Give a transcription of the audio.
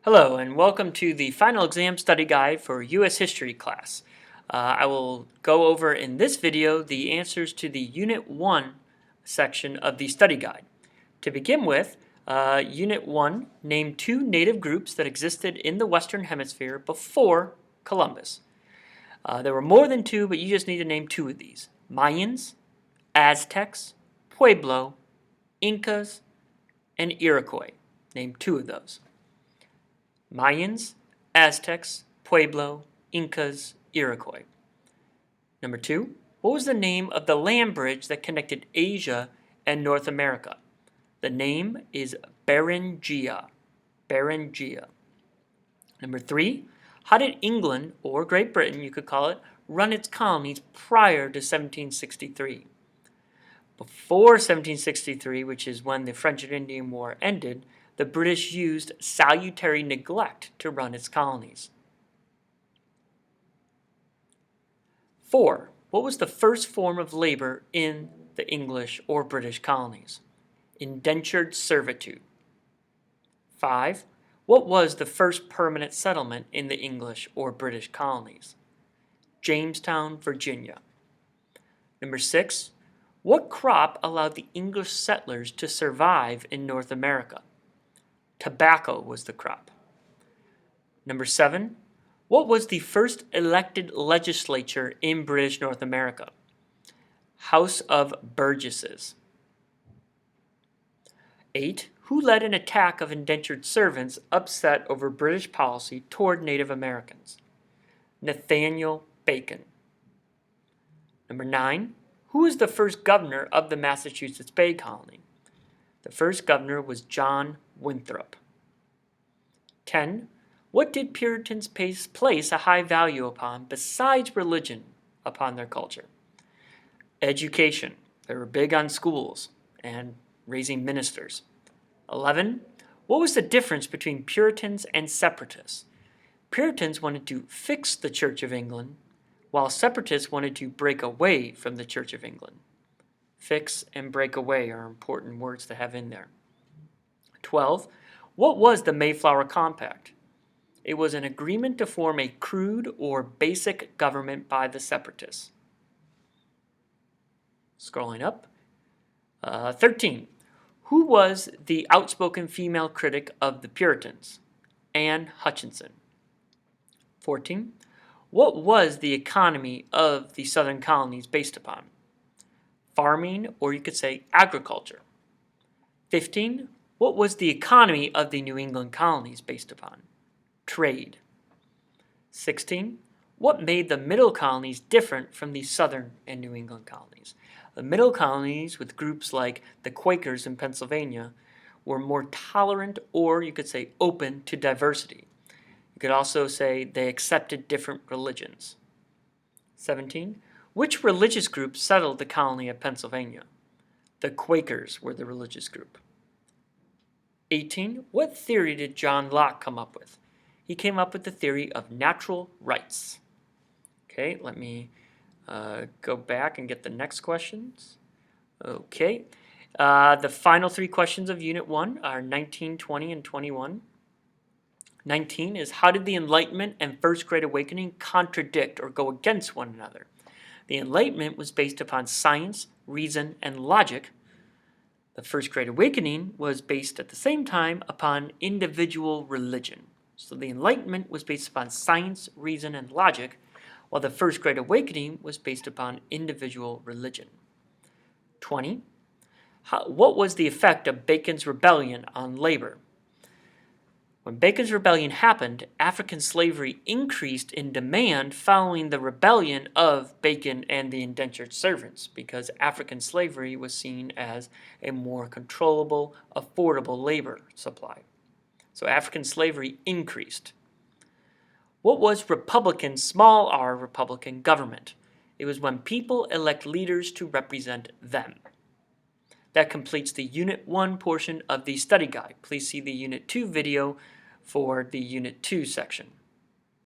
Hello and welcome to the final exam study guide for U.S. History class. I will go over in this video the answers to the Unit 1 section of the study guide. To begin with, Unit 1 named two native groups that existed in the Western Hemisphere before Columbus. There were more than two, but you just need to name two of these. Mayans, Aztecs, Pueblo, Incas, and Iroquois. Name two of those. Mayans, Aztecs, Pueblo, Incas, Iroquois. Number 2, what was the name of the land bridge that connected Asia and North America? The name is Beringia. Beringia. Number 3, how did England, or Great Britain, you could call it, run its colonies prior to 1763? Before 1763, which is when the French and Indian War ended, the British used salutary neglect to run its colonies. 4. What was the first form of labor in the English or British colonies? Indentured servitude. 5. What was the first permanent settlement in the English or British colonies? Jamestown, Virginia. Number 6. What crop allowed the English settlers to survive in North America? Tobacco was the crop. Number 7, what was the first elected legislature in British North America? House of Burgesses. 8, who led an attack of indentured servants upset over British policy toward Native Americans? Nathaniel Bacon. Number 9, who was the first governor of the Massachusetts Bay Colony? The first governor was John Winthrop. 10. What did Puritans place a high value upon besides religion upon their culture? Education. They were big on schools and raising ministers. 11. What was the difference between Puritans and Separatists? Puritans wanted to fix the Church of England, while Separatists wanted to break away from the Church of England. Fix and break away are important words to have in there. 12. What was the Mayflower Compact? It was an agreement to form a crude or basic government by the Separatists. Scrolling up. 13. Who was the outspoken female critic of the Puritans? Anne Hutchinson. 14. What was the economy of the southern colonies based upon? Farming, or you could say agriculture. 15. What was the economy of the New England colonies based upon? Trade. 16. What made the middle colonies different from the southern and New England colonies? The middle colonies, with groups like the Quakers in Pennsylvania, were more tolerant, or you could say open to diversity. You could also say they accepted different religions. 17. Which religious group settled the colony of Pennsylvania? The Quakers were the religious group. 18. What theory did John Locke come up with? He came up with the theory of natural rights. Okay, let me go back and get the next questions. Okay, the final three questions of Unit 1 are 19, 20, and 21. 19 is, how did the Enlightenment and First Great Awakening contradict or go against one another? The Enlightenment was based upon science, reason, and logic. The First Great Awakening was based at the same time upon individual religion. So the Enlightenment was based upon science, reason, and logic, while the First Great Awakening was based upon individual religion. 20. What was the effect of Bacon's rebellion on labor? When Bacon's rebellion happened, African slavery increased in demand following the rebellion of Bacon and the indentured servants, because African slavery was seen as a more controllable, affordable labor supply. So African slavery increased. What was Republican, small r, Republican government? It was when people elect leaders to represent them. That completes the Unit 1 portion of the study guide. Please see the Unit 2 video for the Unit 2 section.